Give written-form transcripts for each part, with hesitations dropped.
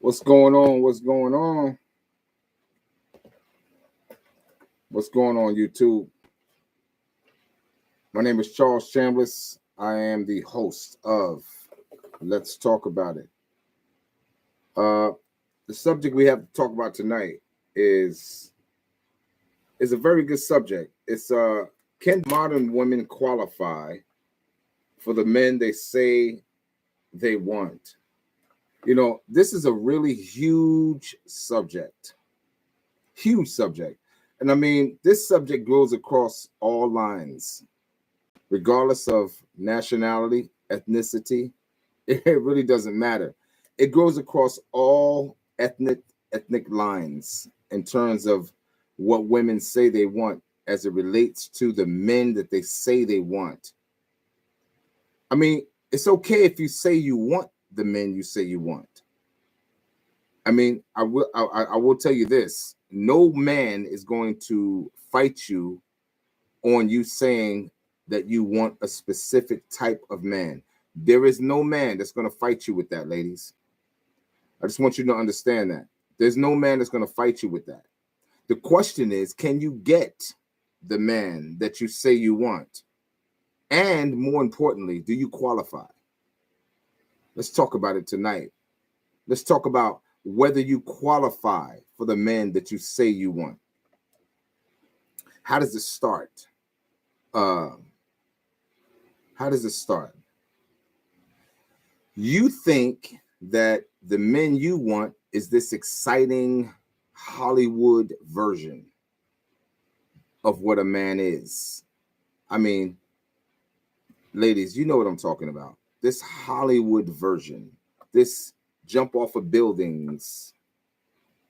What's going on? What's going on? What's going on, YouTube? My name is Charles Chambliss. I am the host of Let's Talk About It. The subject we have to talk about tonight is a very good subject. It's can modern women qualify for the men they say they want? You know, this is a really huge subject. Huge subject. And I mean, this subject goes across all lines, regardless of nationality, ethnicity. It really doesn't matter. It goes across all ethnic lines in terms of what women say they want as it relates to the men that they say they want. I mean, it's okay if you say you want the men you say you want. I mean, I will tell you this. No man is going to fight you on you saying that you want a specific type of man. There is no man that's going to fight you with that, ladies. I just want you to understand that. There's no man that's going to fight you with that. The question is, can you get the man that you say you want? And more importantly, do you qualify? Let's talk about it tonight. Let's talk about whether you qualify for the man that you say you want. How does it start? How does it start? You think that the men you want is this exciting Hollywood version of what a man is. I mean, ladies, you know what I'm talking about. This Hollywood version, this jump off of buildings,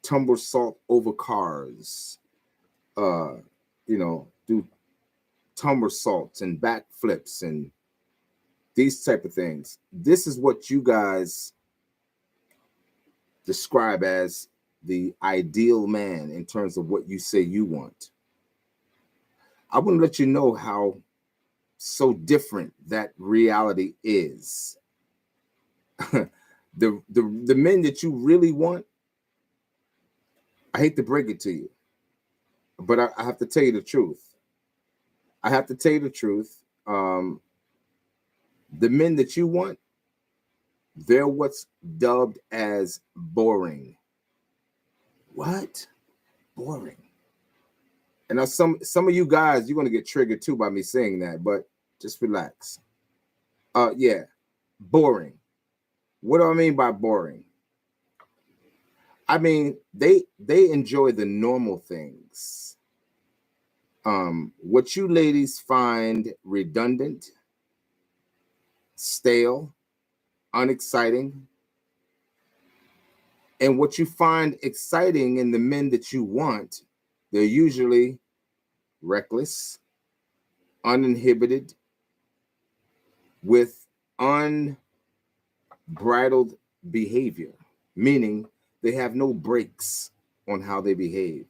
tumble salt over cars, do somersaults and backflips and these type of things. This is what you guys describe as the ideal man in terms of what you say you want. I want to let you know how so different that reality is. The men that you really want, I hate to break it to you, but I have to tell you the truth. I have to tell you the truth. The men that you want, they're what's dubbed as boring. What? Boring. And now some of you guys, you're going to get triggered too by me saying that, but just relax. Yeah, boring. What do I mean by boring? I mean, they enjoy the normal things. What you ladies find redundant, stale, unexciting, and what you find exciting in the men that you want, they're usually reckless, uninhibited, with unbridled behavior, meaning they have no brakes on how they behave.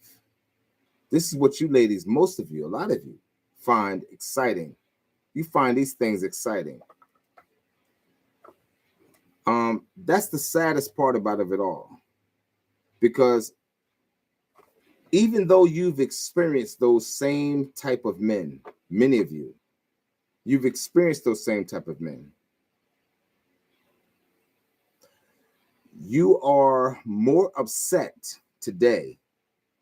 This is what you ladies, most of you, a lot of you, find exciting. You find these things exciting. That's the saddest part about it all. Because even though you've experienced those same type of men, many of you, you've experienced those same type of men, you are more upset today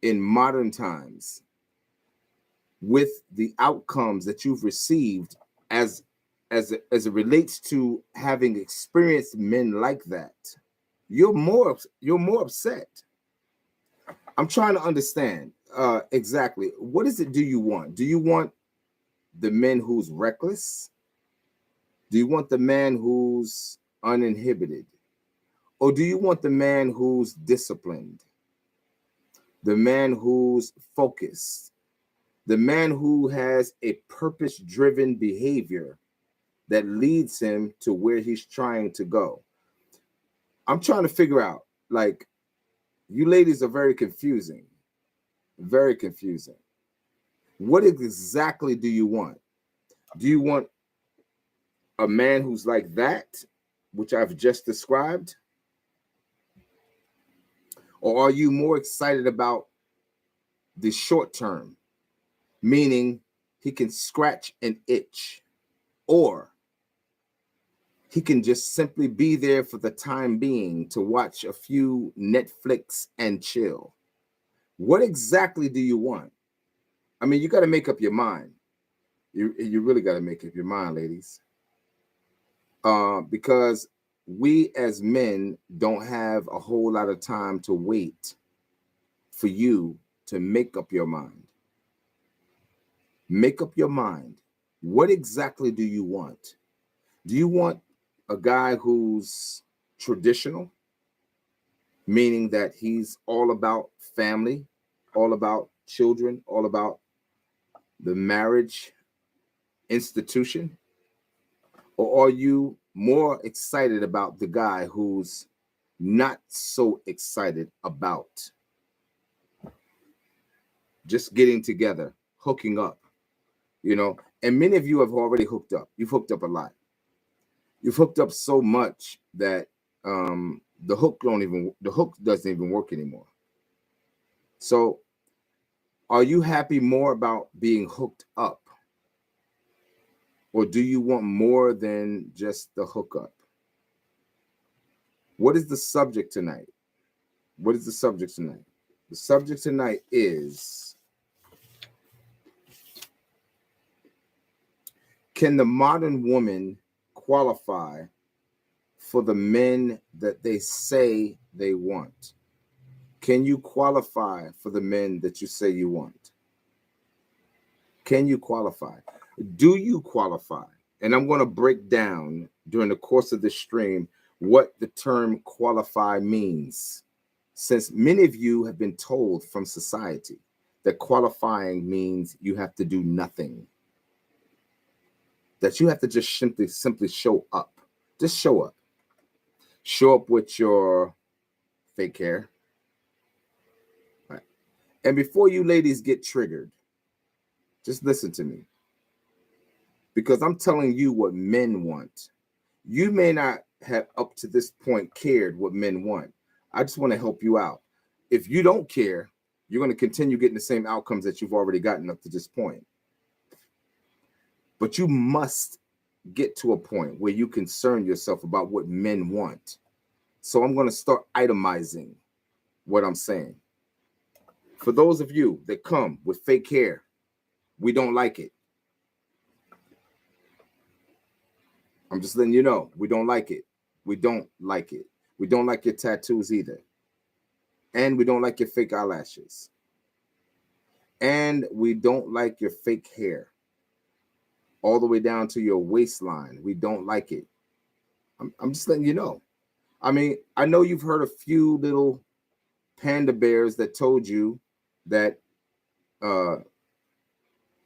in modern times with the outcomes that you've received as it relates to having experienced men like that. You're more upset. I'm trying to understand exactly what is it do you want? Do you want the men who's reckless? Do you want the man who's uninhibited? Or do you want the man who's disciplined? The man who's focused? The man who has a purpose-driven behavior that leads him to where he's trying to go? I'm trying to figure out, like, you ladies are very confusing. Very confusing. What exactly do you want? Do you want a man who's like that, which I've just described? Or are you more excited about the short term, meaning he can scratch an itch, or he can just simply be there for the time being to watch a few Netflix and chill? What exactly do you want? I mean, you got to make up your mind. You really got to make up your mind, ladies. Because we as men don't have a whole lot of time to wait for you to make up your mind. Make up your mind. What exactly do you want? Do you want a guy who's traditional, meaning that he's all about family, all about children, all about the marriage institution? Or are you more excited about the guy who's not so excited about just getting together, hooking up, you know? And many of you have already hooked up. You've hooked up a lot. You've hooked up so much that the hook doesn't even work anymore. So are you happy more about being hooked up? Or do you want more than just the hookup? What is the subject tonight? What is the subject tonight? The subject tonight is, can the modern woman qualify for the men that they say they want? Can you qualify for the men that you say you want? Can you qualify? Do you qualify? And I'm going to break down during the course of this stream what the term qualify means, since many of you have been told from society that qualifying means you have to do nothing, that you have to just simply show up. Just show up. Show up with your fake hair. Right. And before you ladies get triggered, just listen to me, because I'm telling you what men want. You may not have up to this point cared what men want. I just want to help you out. If you don't care, you're going to continue getting the same outcomes that you've already gotten up to this point. But you must get to a point where you concern yourself about what men want. So I'm going to start itemizing what I'm saying. For those of you that come with fake hair, we don't like it. I'm just letting you know, we don't like it. We don't like it. We don't like your tattoos either. And we don't like your fake eyelashes. And we don't like your fake hair all the way down to your waistline. We don't like it. I'm just letting you know. I mean, I know you've heard a few little panda bears that told you that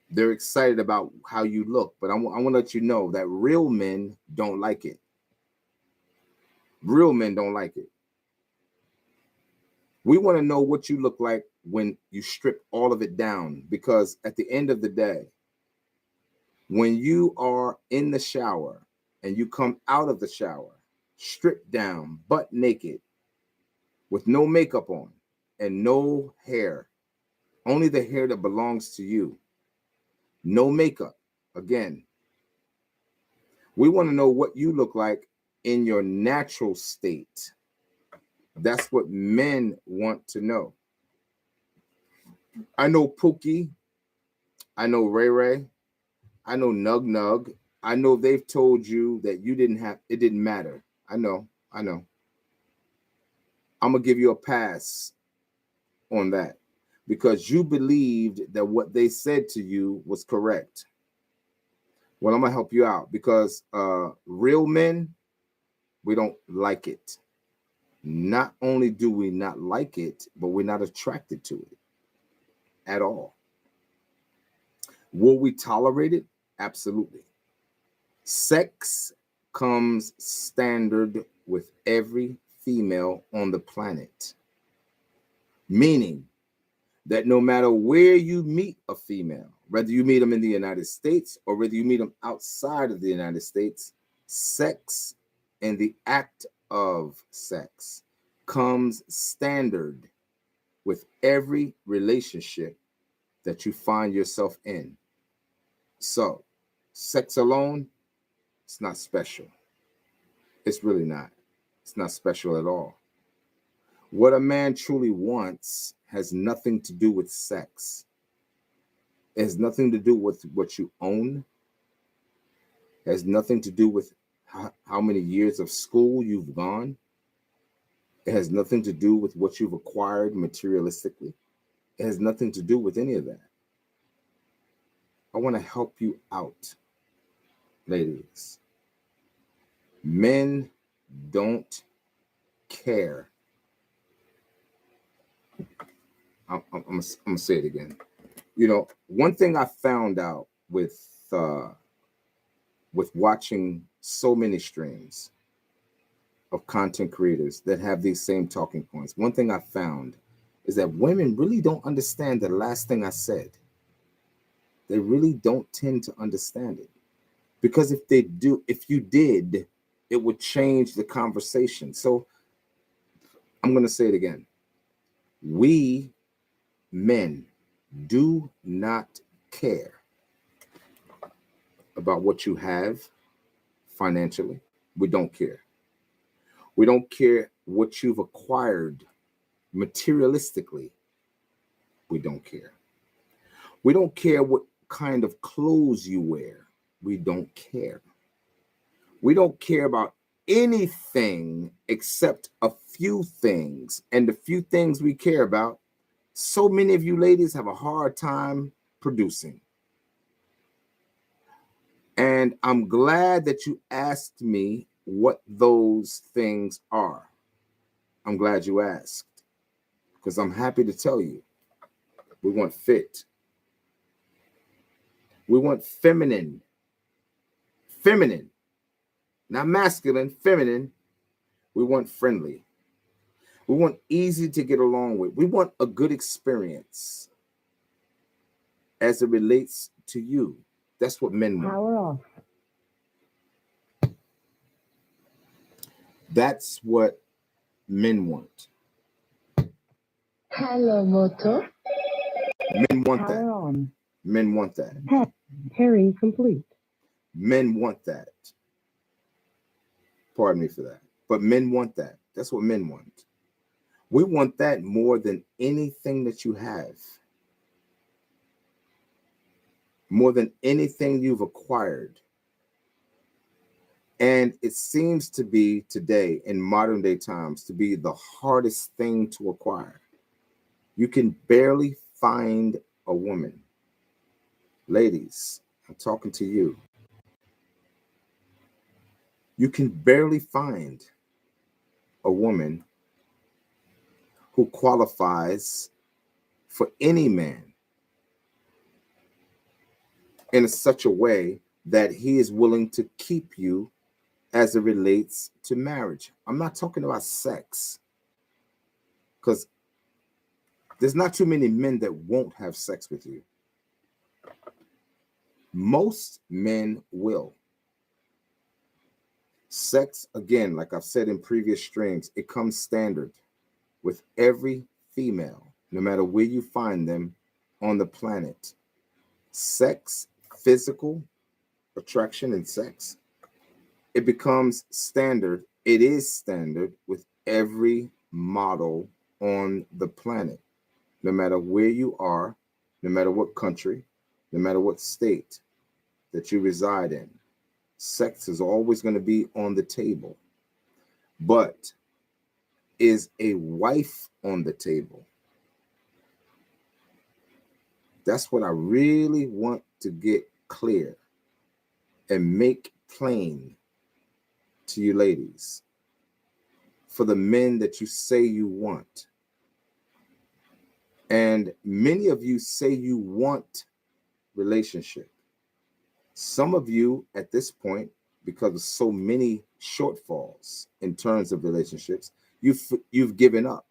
they're excited about how you look, but I want to let you know that real men don't like it. Real men don't like it. We want to know what you look like when you strip all of it down, because at the end of the day, when you are in the shower and you come out of the shower, stripped down, butt naked, with no makeup on and no hair, only the hair that belongs to you, no makeup, again, we want to know what you look like in your natural state. That's what men want to know. I know Pookie, I know Ray Ray, I know Nug Nug. I know they've told you that it didn't matter. I know. I'm gonna give you a pass on that, because you believed that what they said to you was correct. Well, I'm gonna help you out, because real men, we don't like it. Not only do we not like it, but we're not attracted to it at all. Will we tolerate it? Absolutely. Sex comes standard with every female on the planet, meaning that no matter where you meet a female, whether you meet them in the United States or whether you meet them outside of the United States, sex and the act of sex comes standard with every relationship that you find yourself in. So, sex alone, it's not special. It's really not. It's not special at all. What a man truly wants has nothing to do with sex. It has nothing to do with what you own. It has nothing to do with how many years of school you've gone. It has nothing to do with what you've acquired materialistically. It has nothing to do with any of that. I want to help you out, ladies. Men don't care. I'm gonna say it again. You know, one thing I found out with watching so many streams of content creators that have these same talking points, one thing I found is that women really don't understand the last thing I said. They really don't tend to understand it. Because if you did, it would change the conversation. So I'm going to say it again. We men do not care about what you have financially. We don't care. We don't care what you've acquired materialistically. We don't care. We don't care what kind of clothes you wear. We don't care. We don't care about anything except a few things. And the few things we care about, so many of you ladies have a hard time producing. And I'm glad that you asked me what those things are. I'm glad you asked, because I'm happy to tell you. We want fit. We want feminine. Feminine. Not masculine, feminine. We want friendly. We want easy to get along with. We want a good experience as it relates to you. That's what men want. Power off. That's what men want. Hello, Moto. Men want Power that. on. Men want that. Pairing complete. Men want that. Pardon me for that. But men want that. That's what men want. We want that more than anything that you have. More than anything you've acquired. And it seems to be today, in modern day times, to be the hardest thing to acquire. You can barely find a woman. Ladies, I'm talking to you. You can barely find a woman who qualifies for any man in such a way that he is willing to keep you as it relates to marriage. I'm not talking about sex, because there's not too many men that won't have sex with you. Most men will. Sex, again, like I've said in previous streams, it comes standard with every female, no matter where you find them on the planet. Sex, physical attraction and sex, it becomes standard. It is standard with every model on the planet, no matter where you are, no matter what country, no matter what state that you reside in. Sex is always going to be on the table. But is a wife on the table? That's what I really want to get clear and make plain to you ladies, for the men that you say you want. And many of you say you want relationship. Some of you at this point, because of so many shortfalls in terms of relationships, you've given up.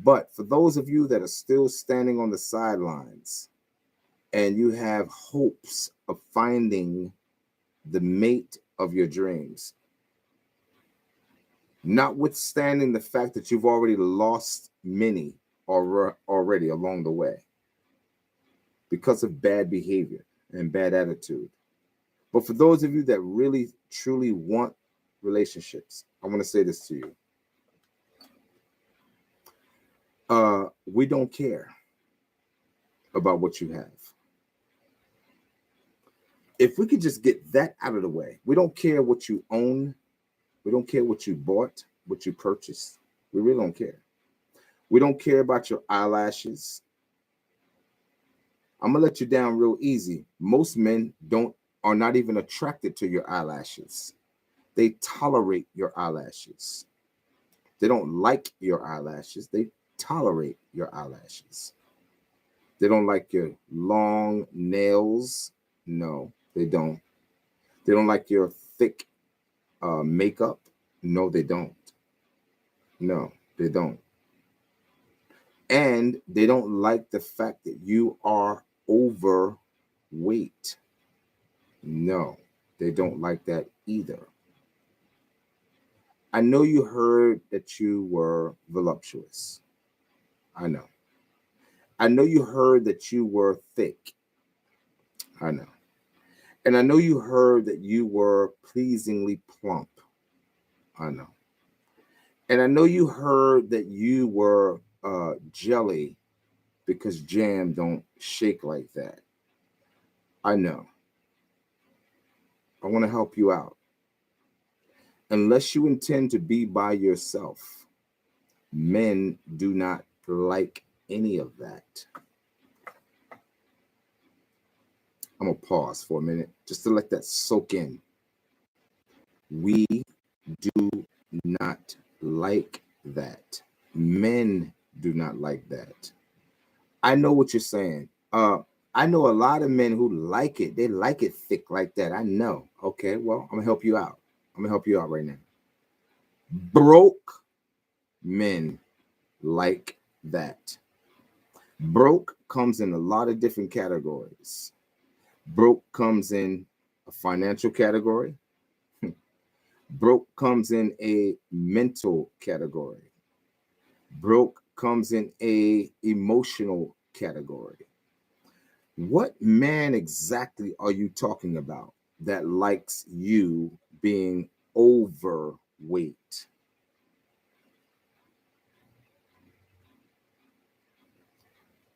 But for those of you that are still standing on the sidelines and you have hopes of finding the mate of your dreams, notwithstanding the fact that you've already lost many already along the way because of bad behavior and bad attitude. But for those of you that really, truly want relationships, I want to say this to you. We don't care about what you have. If we could just get that out of the way, we don't care what you own. We don't care what you bought, what you purchased. We really don't care. We don't care about your eyelashes. I'm gonna let you down real easy. Most men are not even attracted to your eyelashes. They tolerate your eyelashes. They don't like your eyelashes. They tolerate your eyelashes. They don't like your long nails. No, they don't. They don't like your thick makeup. No, they don't. No, they don't. And they don't like the fact that you are overweight. No, they don't like that either. I know you heard that you were voluptuous. I know. I know you heard that you were thick. I know. And I know you heard that you were pleasingly plump. I know. And I know you heard that you were jelly because jam don't shake like that. I know. I want to help you out. Unless you intend to be by yourself, men do not like any of that. I'm going to pause for a minute just to let that soak in. We do not like that. Men do not like that. I know what you're saying. I know a lot of men who like it. They like it thick like that. I know. Okay, well, I'm going to help you out. I'm going to help you out right now. Broke men like that. Broke comes in a lot of different categories. Broke comes in a financial category. Broke comes in a mental category. Broke comes in a emotional category. What man exactly are you talking about that likes you being overweight?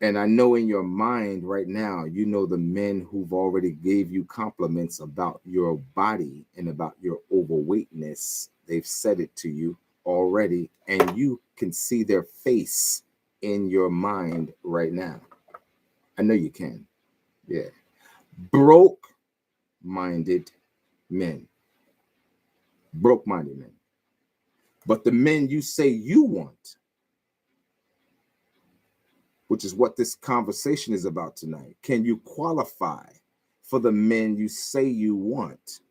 And I know in your mind right now, you know the men who've already gave you compliments about your body and about your overweightness. They've said it to you already, and you can see their face in your mind right now. I know you can. Yeah. Broke-minded men. Broke-minded men. But the men you say you want, which is what this conversation is about tonight. Can you qualify for the men you say you want?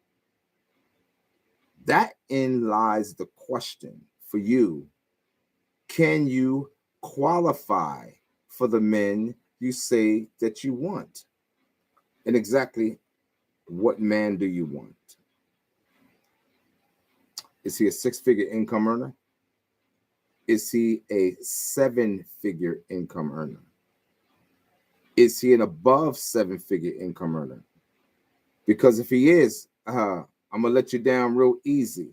That in lies the question for you. Can you qualify for the men you say that you want? And exactly what man do you want? Is he a six-figure income earner? Is he a seven-figure income earner? Is he an above seven-figure income earner? Because if he is, I'm going to let you down real easy.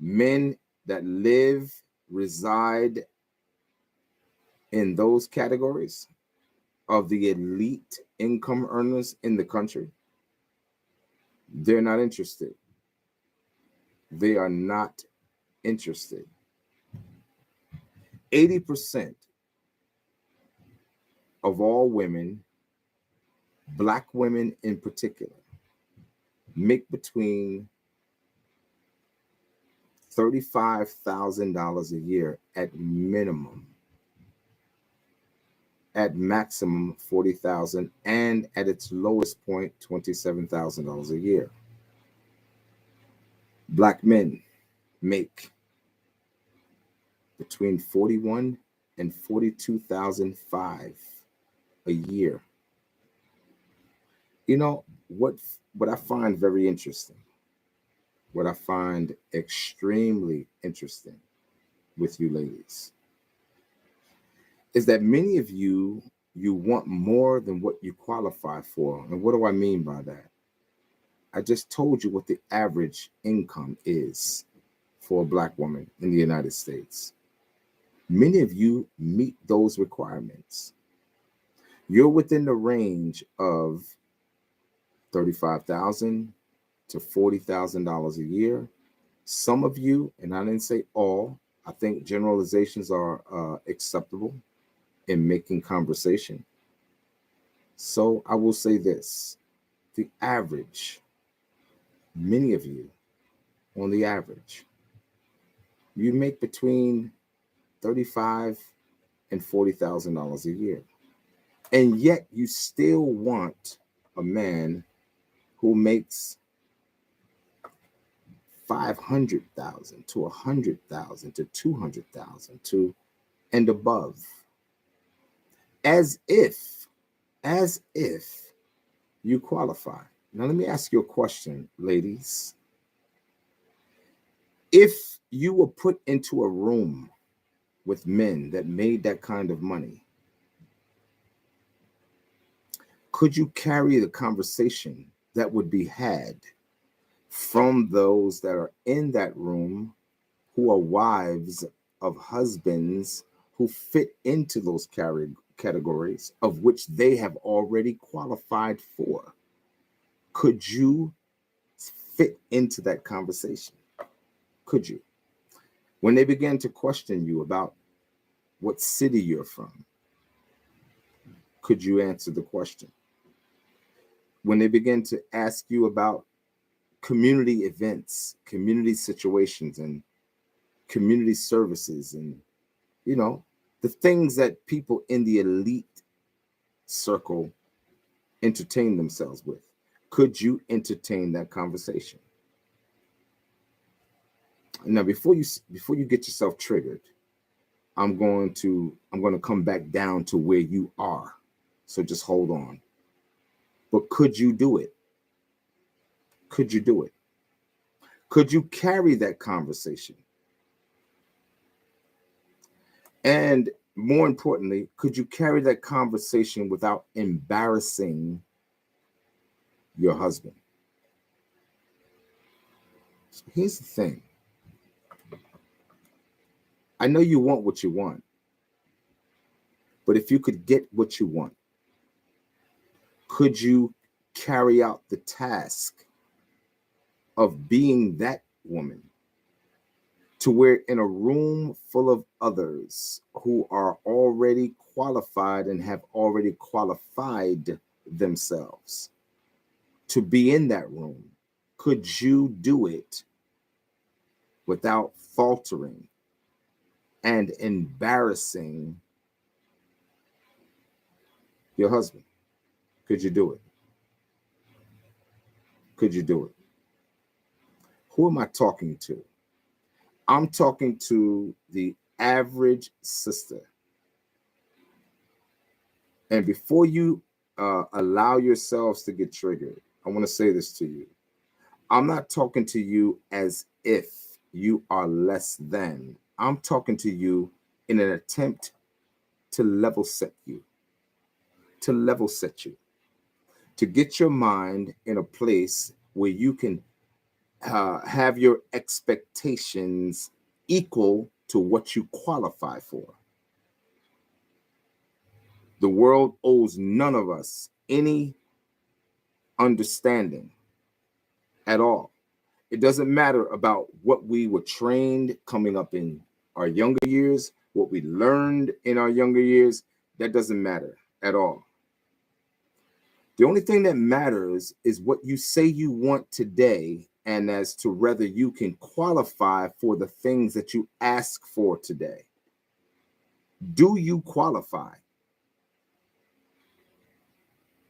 Men that reside in those categories of the elite income earners in the country, they're not interested. They are not interested. 80% of all women, Black women in particular, make between $35,000 a year at minimum, at maximum $40,000, and at its lowest point, $27,000 a year. Black men make between $41,000 and $42,500 a year. You know what I find very interesting what I find extremely interesting with you ladies is that many of you want more than what you qualify for. And what do I mean by that? I just told you what the average income is for a Black woman in the United States. Many of you meet those requirements. You're within the range of $35,000 to $40,000 a year. Some of you, and I didn't say all, I think generalizations are acceptable in making conversation. So I will say this: the average, many of you, on the average, you make between $35,000 and $40,000 a year, and yet you still want a man who makes 500,000 to 100,000 to 200,000 to and above, as if you qualify. Now let me ask you a question, ladies. If you were put into a room with men that made that kind of money, could you carry the conversation that would be had from those that are in that room who are wives of husbands who fit into those categories of which they have already qualified for? Could you fit into that conversation? Could you? When they begin to question you about what city you're from, could you answer the question? When they begin to ask you about community events, community situations, and community services, and the things that people in the elite circle entertain themselves with, could you entertain that conversation? Now, before you get yourself triggered, I'm going to come back down to where you are. So just hold on. But could you do it? Could you do it? Could you carry that conversation? And more importantly, could you carry that conversation without embarrassing your husband? So here's the thing. I know you want what you want, but if you could get what you want, could you carry out the task of being that woman to where in a room full of others who are already qualified and have already qualified themselves to be in that room, could you do it without faltering and embarrassing your husband? Could you do it? Could you do it? Who am I talking to? I'm talking to the average sister. And before you allow yourselves to get triggered, I want to say this to you. I'm not talking to you as if you are less than. I'm talking to you in an attempt to level set you, to get your mind in a place where you can have your expectations equal to what you qualify for. The world owes none of us any understanding at all. It doesn't matter about what we were trained coming up in our younger years, what we learned in our younger years. That doesn't matter at all. The only thing that matters is what you say you want today, and as to whether you can qualify for the things that you ask for today. Do you qualify?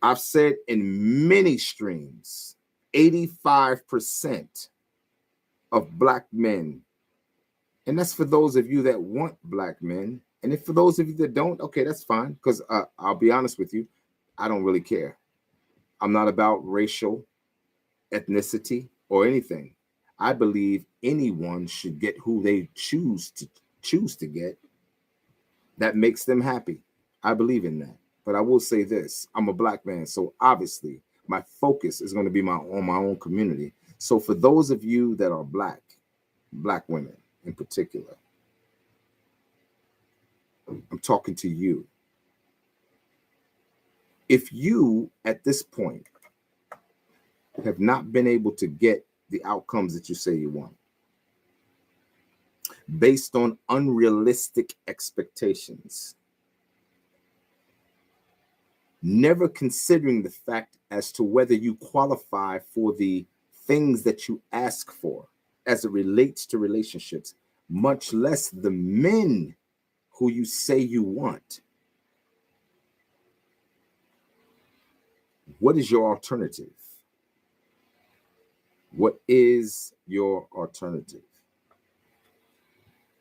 I've said in many streams, 85% of Black men, and that's for those of you that want Black men, and if for those of you that don't, okay, that's fine, because I'll be honest with you, I don't really care. I'm not about racial, ethnicity, or anything. I believe anyone should get who they choose to get. That makes them happy. I believe in that. But I will say this: I'm a black man, so obviously my focus is going to be on my own community. So for those of you that are black women in particular, I'm talking to you. If you at this point have not been able to get the outcomes that you say you want, based on unrealistic expectations, never considering the fact as to whether you qualify for the things that you ask for as it relates to relationships, much less the men who you say you want. What is your alternative? What is your alternative?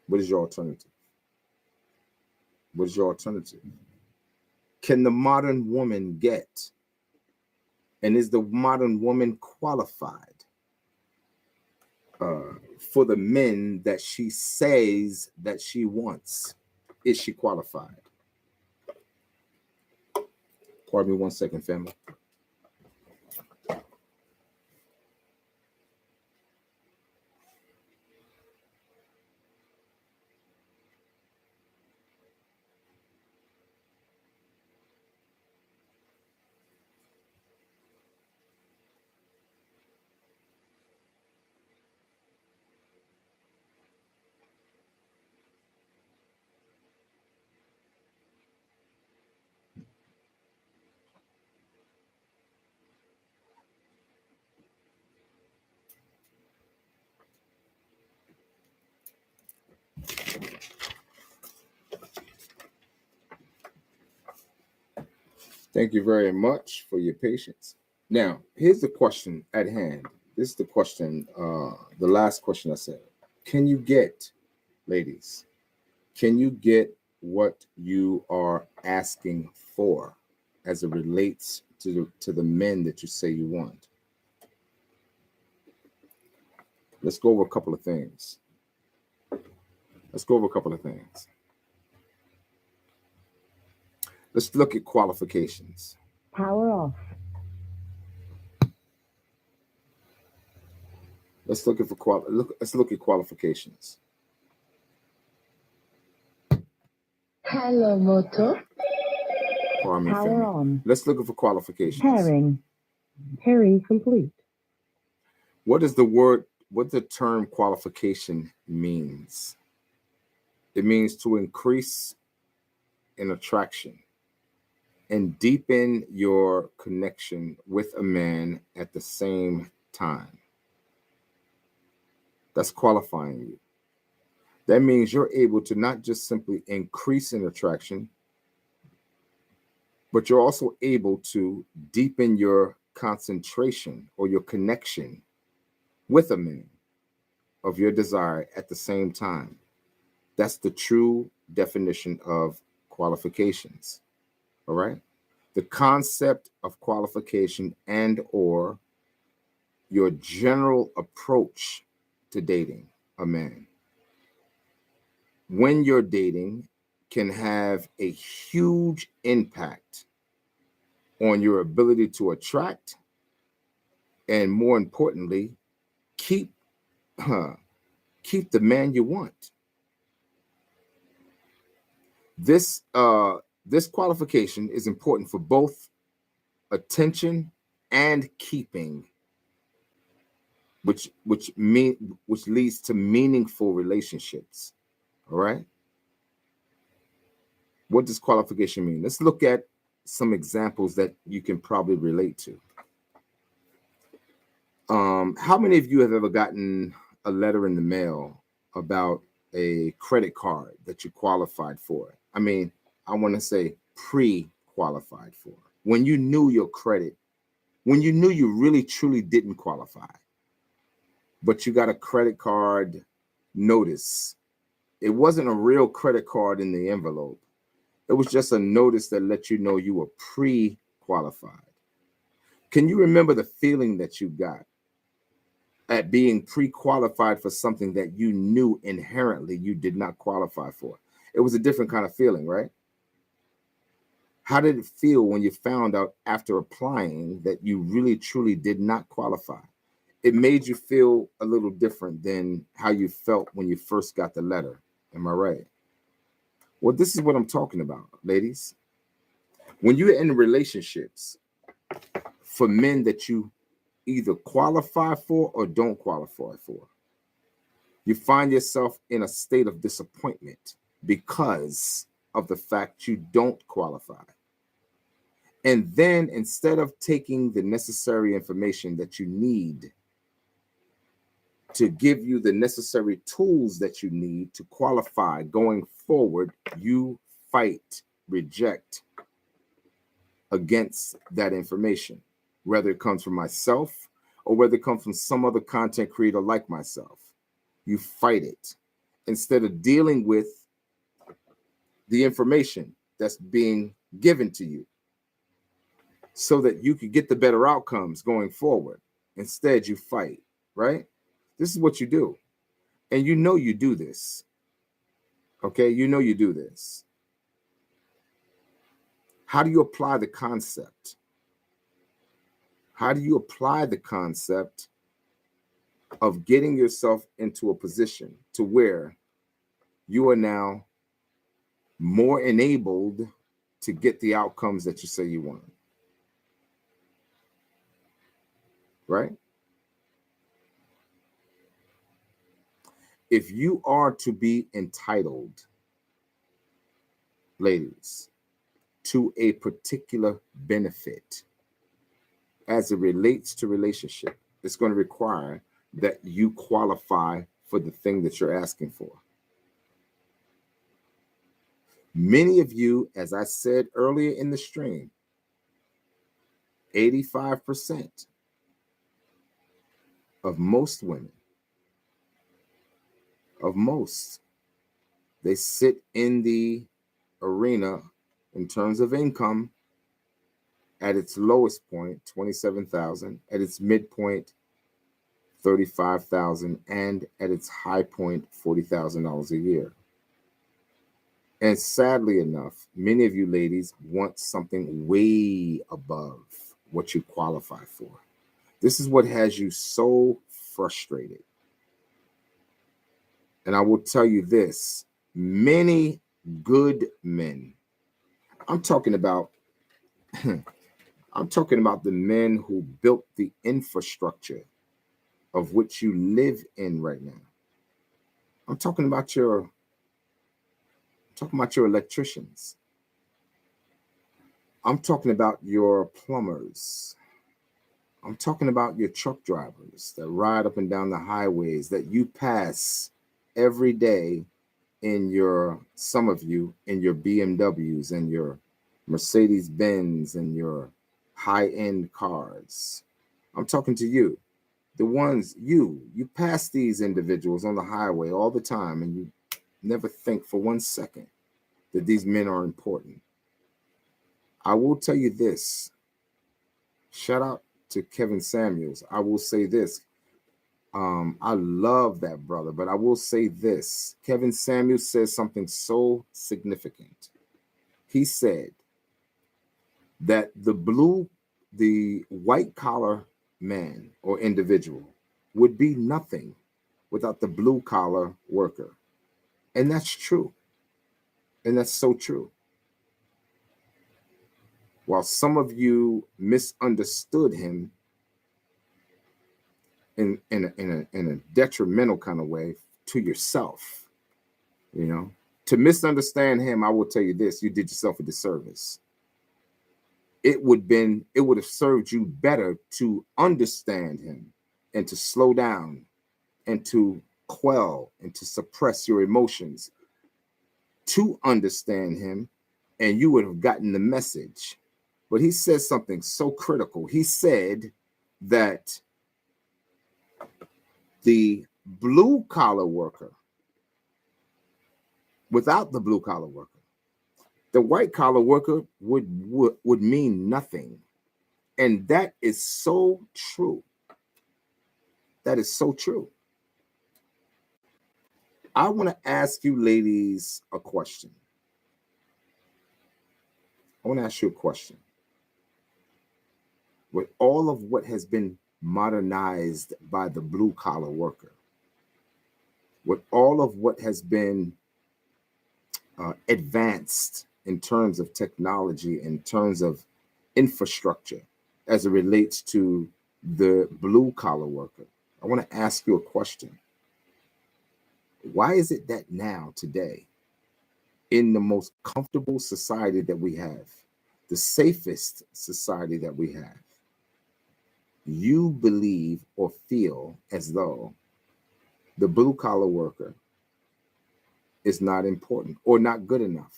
What is your alternative? What is your alternative? Can the modern woman get, and is the modern woman qualified for the men that she says that she wants? Is she qualified? Pardon me 1 second, family. Thank you very much for your patience. Now, here's the question at hand. This is the question, the last question I said. Can you get, ladies, can you get what you are asking for as it relates to the men that you say you want? Let's go over a couple of things. Let's look at qualifications. Power off. Let's look at qualifications. Hello, Moto. Pardon me, Power family. on. Let's look for qualifications. Pairing complete. What the term qualification means? It means to increase in attraction and deepen your connection with a man at the same time. That's qualifying you. That means you're able to not just simply increase in attraction, but you're also able to deepen your concentration or your connection with a man of your desire at the same time. That's the true definition of qualifications. All right. The concept of qualification and or your general approach to dating a man when you're dating can have a huge impact on your ability to attract and, more importantly, keep the man you want. This qualification is important for both attention and keeping, which leads to meaningful relationships. All right. What does qualification mean? Let's look at some examples that you can probably relate to. How many of you have ever gotten a letter in the mail about a credit card that you qualified for? I mean, I want to say pre-qualified for. When you knew your credit, when you knew you really truly didn't qualify, but you got a credit card notice. It wasn't a real credit card in the envelope. It was just a notice that let you know you were pre-qualified. Can you remember the feeling that you got at being pre-qualified for something that you knew inherently you did not qualify for. It was a different kind of feeling, right? How did it feel when you found out after applying that you really truly did not qualify? It made you feel a little different than how you felt when you first got the letter. Am I right? Well, this is what I'm talking about, ladies. When you're in relationships for men that you either qualify for or don't qualify for, you find yourself in a state of disappointment because of the fact you don't qualify. And then instead of taking the necessary information that you need to give you the necessary tools that you need to qualify going forward, you fight, reject against that information, whether it comes from myself or whether it comes from some other content creator like myself. You fight it instead of dealing with the information that's being given to you so that you could get the better outcomes going forward. Instead, you fight, right? This is what you do. And you know you do this. Okay, you know you do this. How do you apply the concept? How do you apply the concept of getting yourself into a position to where you are now more enabled to get the outcomes that you say you want? Right? If you are to be entitled, ladies, to a particular benefit as it relates to relationship, it's going to require that you qualify for the thing that you're asking for. Many of you, as I said earlier in the stream, 85% of most women, they sit in the arena in terms of income at its lowest point, 27,000, at its midpoint, 35,000, and at its high point, $40,000 a year. And sadly enough, many of you ladies want something way above what you qualify for. This is what has you so frustrated. And I will tell you this, many good men, I'm talking about the men who built the infrastructure of which you live in right now. I'm talking about your electricians. I'm talking about your plumbers. I'm talking about your truck drivers that ride up and down the highways that you pass every day some of you in your BMWs and your Mercedes Benz and your high-end cars. I'm talking to you. The ones you pass these individuals on the highway all the time and you never think for 1 second that these men are important. I will tell you this. Shout out to Kevin Samuels. I will say this. I love that brother, but I will say this. Kevin Samuels says something so significant. He said that the white collar man or individual would be nothing without the blue collar worker. And that's true. And that's so true. While some of you misunderstood him in a detrimental kind of way to yourself, to misunderstand him, I will tell you this, you did yourself a disservice. It would have served you better to understand him and to slow down and to quell and to suppress your emotions to understand him, and you would have gotten the message. But he said something so critical. He said that the blue collar worker, without the blue collar worker, the white collar worker would mean nothing. And that is so true. That is so true. I want to ask you ladies a question. I want to ask you a question. With all of what has been modernized by the blue collar worker, with all of what has been advanced in terms of technology, in terms of infrastructure, as it relates to the blue collar worker, I want to ask you a question. Why is it that now, today, in the most comfortable society that we have, the safest society that we have, you believe or feel as though the blue collar worker is not important or not good enough?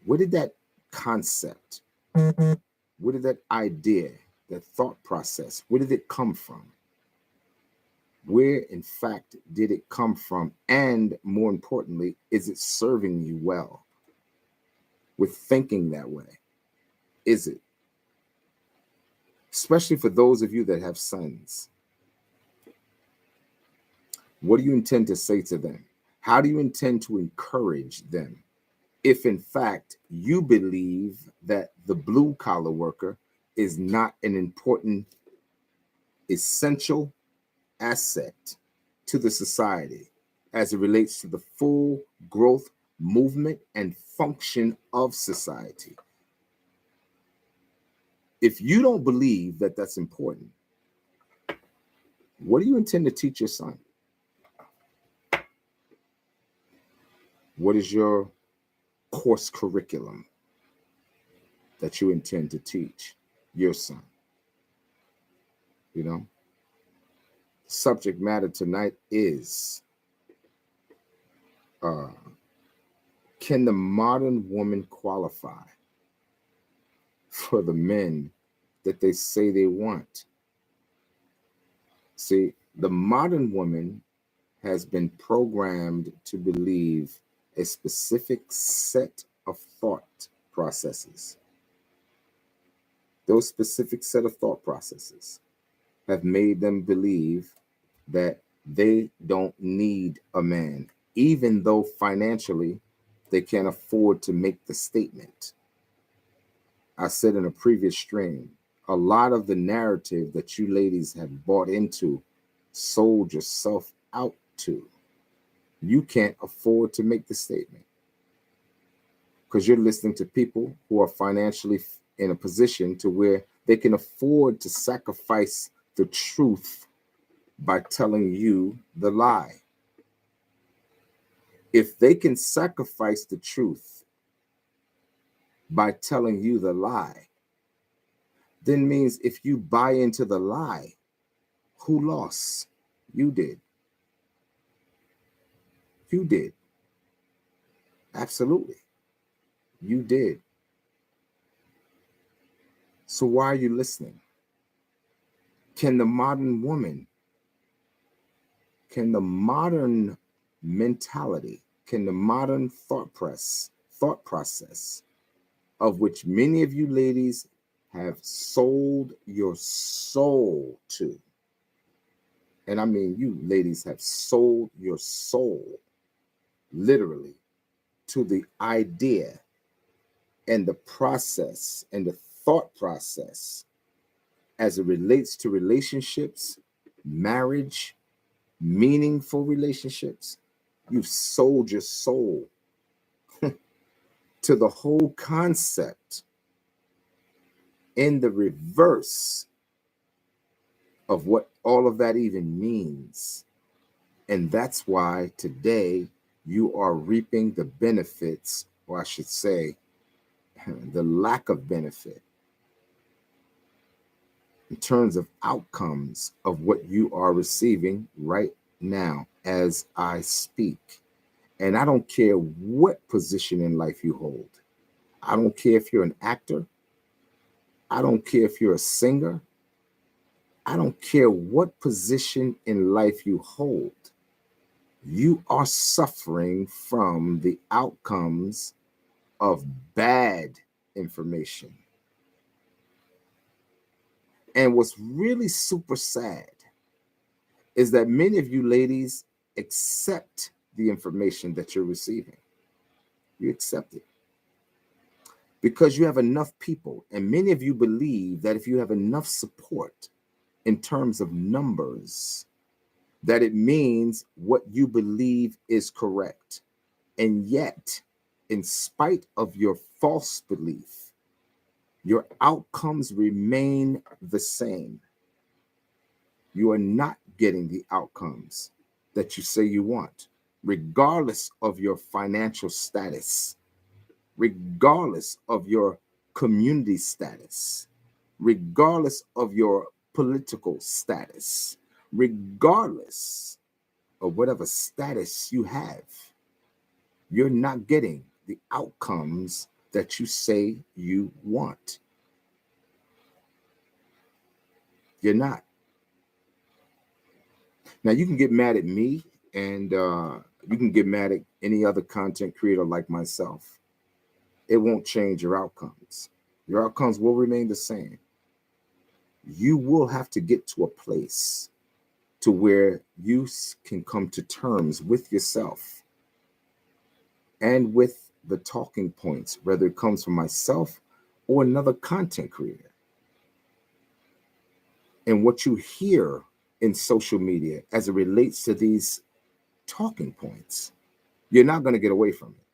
Where did that concept, where did that idea, that thought process, where did it come from? Where, in fact, did it come from? And more importantly, is it serving you well with thinking that way? Is it? Especially for those of you that have sons. What do you intend to say to them? How do you intend to encourage them? If in fact you believe that the blue collar worker is not an important, essential asset to the society as it relates to the full growth, movement, and function of society. If you don't believe that that's important, what do you intend to teach your son? What is your course curriculum that you intend to teach your son? You know, subject matter tonight is, can the modern woman qualify for the men that they say they want? See, the modern woman has been programmed to believe a specific set of thought processes. Those specific set of thought processes have made them believe that they don't need a man, even though financially they can't afford to make the statement. I said in a previous stream, a lot of the narrative that you ladies have bought into, sold yourself out to, you can't afford to make the statement because you're listening to people who are financially in a position to where they can afford to sacrifice the truth by telling you the lie. If they can sacrifice the truth by telling you the lie, then means if you buy into the lie, who lost? You did. You did. Absolutely. You did. So why are you listening? Can the modern woman, can the modern mentality, can the modern thought process, of which many of you ladies have sold your soul to, and I mean you ladies have sold your soul literally to the idea and the process and the thought process as it relates to relationships, marriage, meaningful relationships. You've sold your soul to the whole concept in the reverse of what all of that even means. And that's why today you are reaping the benefits, or I should say, the lack of benefit in terms of outcomes of what you are receiving right now as I speak. And I don't care what position in life you hold. I don't care if you're an actor. I don't care if you're a singer. I don't care what position in life you hold. You are suffering from the outcomes of bad information. And what's really super sad is that many of you ladies accept the information that you're receiving. You accept it because you have enough people. And many of you believe that if you have enough support in terms of numbers, that it means what you believe is correct. And yet, in spite of your false belief, your outcomes remain the same. You are not getting the outcomes that you say you want, regardless of your financial status, regardless of your community status, regardless of your political status, regardless of whatever status you have. You're not getting the outcomes that you say you want. You're not. Now, you can get mad at me, and you can get mad at any other content creator like myself. It won't change your outcomes. Your outcomes will remain the same. You will have to get to a place to where you can come to terms with yourself and with the talking points, whether it comes from myself or another content creator. And what you hear in social media as it relates to these talking points, you're not going to get away from it.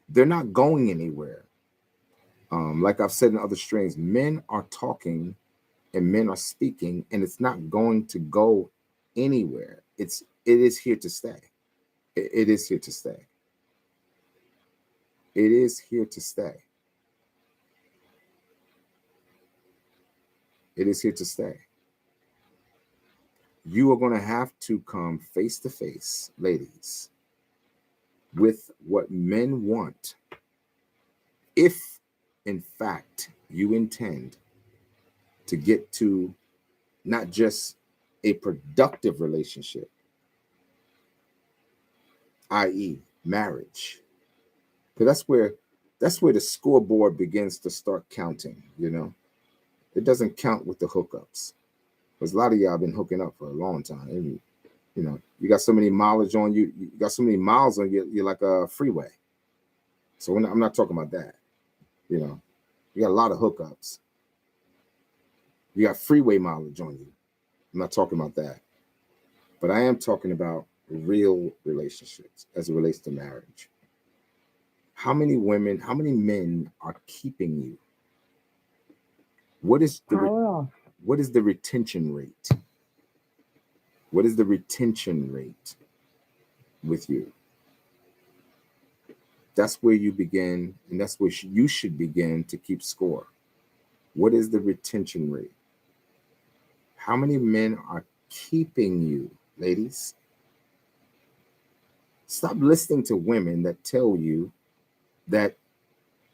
They're not going anywhere. Like I've said in other streams, men are talking and men are speaking, and it's not going to go anywhere. It is here to stay. It is here to stay. It is here to stay. It is here to stay. You are going to have to come face to face, ladies, with what men want, if in fact you intend to get to not just a productive relationship, i.e., marriage. Because that's where the scoreboard begins to start counting, you know. It doesn't count with the hookups. Because a lot of y'all been hooking up for a long time. And, you know, you got so many mileage on you. You got so many miles on you. You're like a freeway. So I'm not talking about that. You know, you got a lot of hookups. You got freeway mileage on you. I'm not talking about that. But I am talking about real relationships as it relates to marriage. How many women, how many men are keeping you? What is the retention rate? What is the retention rate with you? That's where you begin, and that's where you should begin to keep score. What is the retention rate? How many men are keeping you, ladies? Stop listening to women that tell you that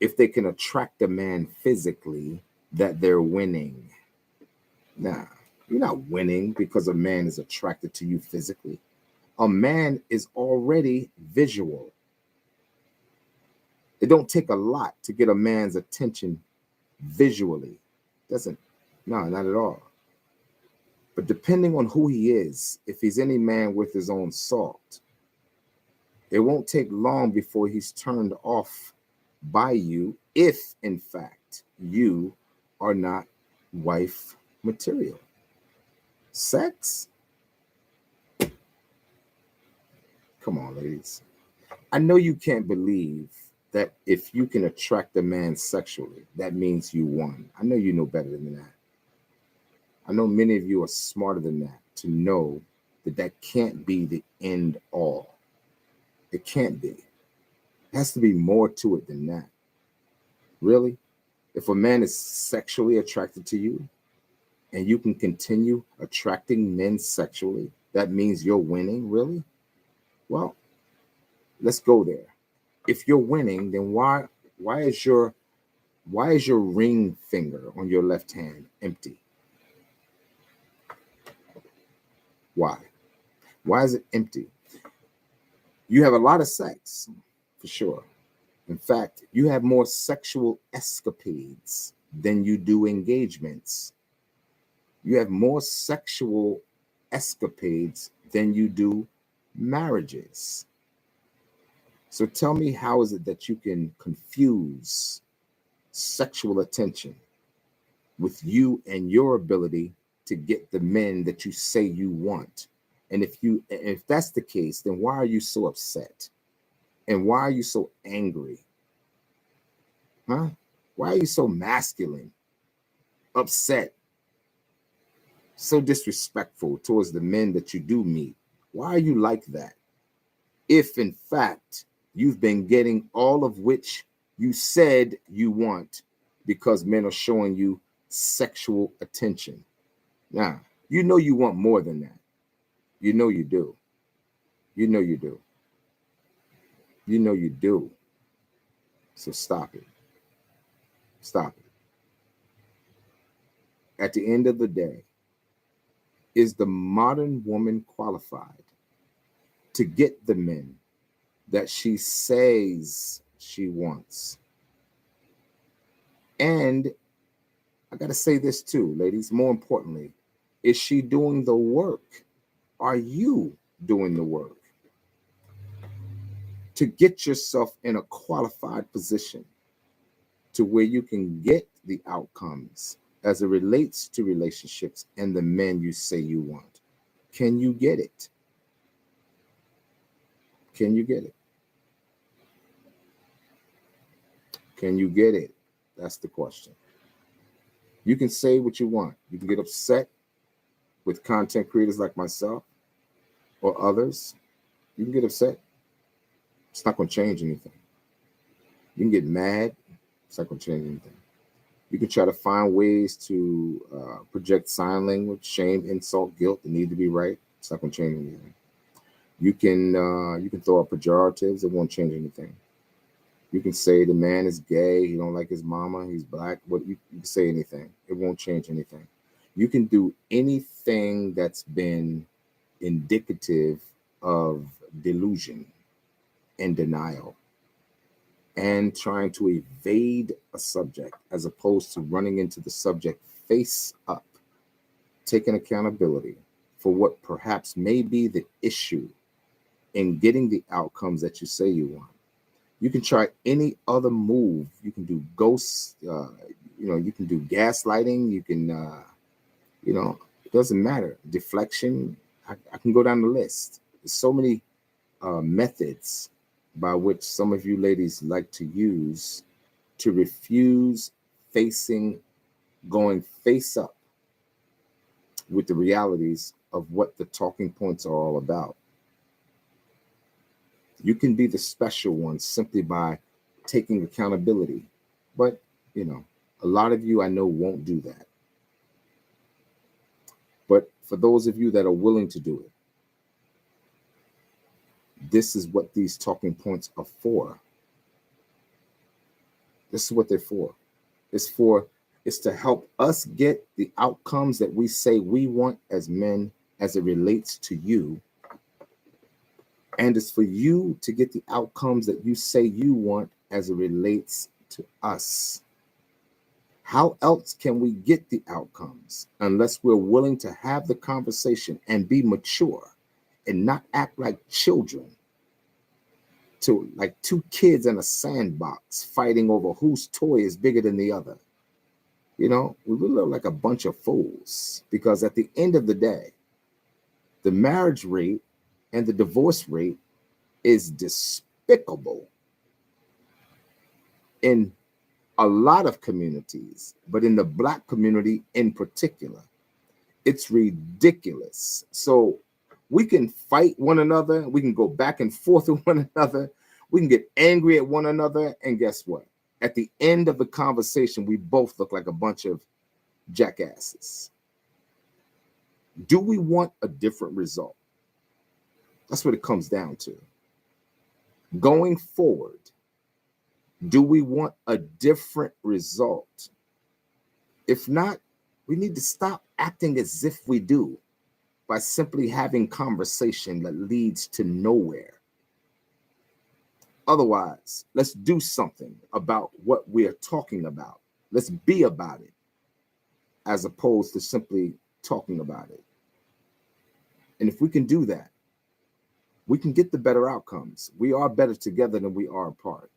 if they can attract a man physically, that they're winning. Nah, you're not winning because a man is attracted to you physically. A man is already visual. It don't take a lot to get a man's attention visually. No, not at all. But depending on who he is, if he's any man with his own salt, it won't take long before he's turned off by you if, in fact, you are not wife material. Sex? Come on, ladies. I know you can't believe that if you can attract a man sexually, that means you won. I know you know better than that. I know many of you are smarter than that to know that that can't be the end all. It can't be. It has to be more to it than that. Really? If a man is sexually attracted to you and you can continue attracting men sexually, that means you're winning, really? Well, let's go there. If you're winning, then why is your ring finger on your left hand empty? Why? Why is it empty? You have a lot of sex, for sure. In fact, you have more sexual escapades than you do engagements. You have more sexual escapades than you do marriages. So tell me, how is it that you can confuse sexual attention with you and your ability to get the men that you say you want? And if that's the case, then why are you so upset? And why are you so angry? Huh? Why are you so masculine, upset, so disrespectful towards the men that you do meet? Why are you like that? If in fact you've been getting all of which you said you want, because men are showing you sexual attention. Now, you know you want more than that. You know you do. You know you do. You know you do. So stop it. Stop it. At the end of the day, is the modern woman qualified to get the men that she says she wants? And I got to say this too, ladies, more importantly, is she doing the work? Are you doing the work to get yourself in a qualified position to where you can get the outcomes as it relates to relationships and the men you say you want? Can you get it? Can you get it? Can you get it? That's the question. You can say what you want. You can get upset with content creators like myself or others. You can get upset. It's not going to change anything. You can get mad. It's not going to change anything. You can try to find ways to project sign language, shame, insult, guilt, the need to be right. It's not going to change anything. You can throw out pejoratives. It won't change anything. You can say the man is gay. He don't like his mama. He's black. What you can say anything. It won't change anything. You can do anything that's been indicative of delusion and denial and trying to evade a subject as opposed to running into the subject face up, taking accountability for what perhaps may be the issue in getting the outcomes that you say you want. You can try any other move. You can do ghosts, you can do gaslighting. You can, it doesn't matter. Deflection. I can go down the list. There's so many methods by which some of you ladies like to use to refuse going face up with the realities of what the talking points are all about. You can be the special one simply by taking accountability. But, a lot of you I know won't do that. But for those of you that are willing to do it, this is what these talking points are for. This is what they're for. It's to help us get the outcomes that we say we want as men as it relates to you. And it's for you to get the outcomes that you say you want as it relates to us. How else can we get the outcomes unless we're willing to have the conversation and be mature and not act like children, to like two kids in a sandbox fighting over whose toy is bigger than the other? We really look like a bunch of fools, because at the end of the day, the marriage rate and the divorce rate is despicable in a lot of communities, but in the Black community in particular, it's ridiculous. So we can fight one another. We can go back and forth with one another. We can get angry at one another. And guess what? At the end of the conversation, we both look like a bunch of jackasses. Do we want a different result? That's what it comes down to. Going forward, do we want a different result? If not, we need to stop acting as if we do by simply having conversation that leads to nowhere. Otherwise, let's do something about what we're talking about. Let's be about it, as opposed to simply talking about it. And if we can do that, we can get the better outcomes. We are better together than we are apart.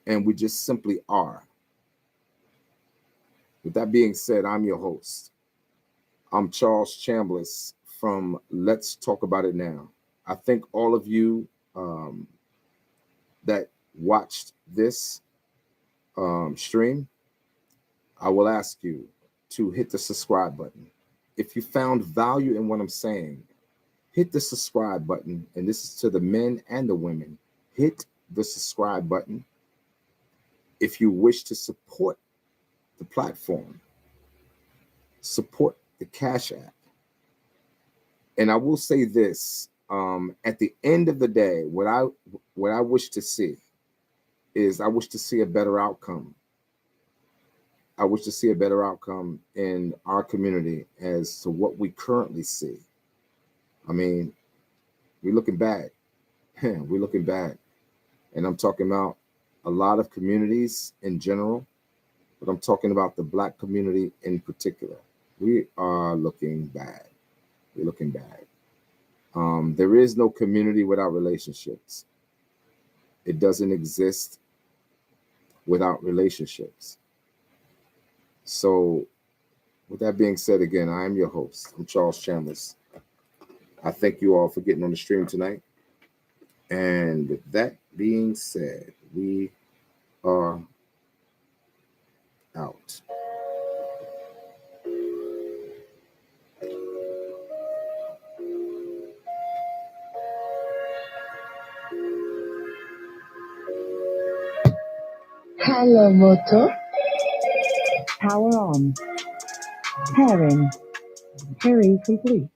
And we just simply are. With that being said, I'm your host. I'm Charles Chambliss from Let's Talk About It Now. I thank all of you that watched this stream. I will ask you to hit the subscribe button. If you found value in what I'm saying, hit the subscribe button. And this is to the men and the women. Hit the subscribe button. If you wish to support the platform, support the Cash App. And I will say this, at the end of the day, what I wish to see is I wish to see a better outcome. I wish to see a better outcome in our community as to what we currently see. I mean, we're looking bad. We're looking bad. And I'm talking about a lot of communities in general, but I'm talking about the Black community in particular. We are looking bad. We're looking bad. There is no community without relationships. It doesn't exist without relationships. So with that being said, again, I am your host. I'm Charles Chambliss. I thank you all for getting on the stream tonight. And with that being said, we are out. Hello, Moto. Power on. Pairing. Pairing complete.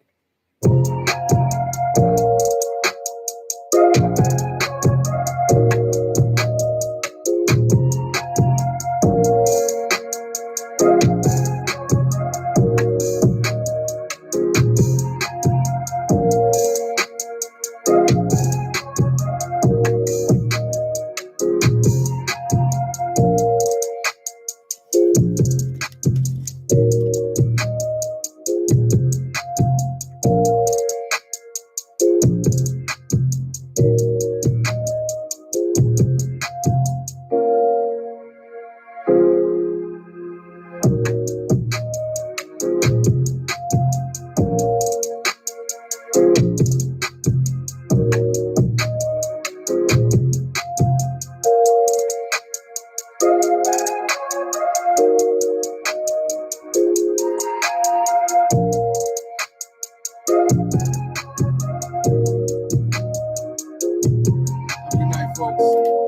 Good night, folks.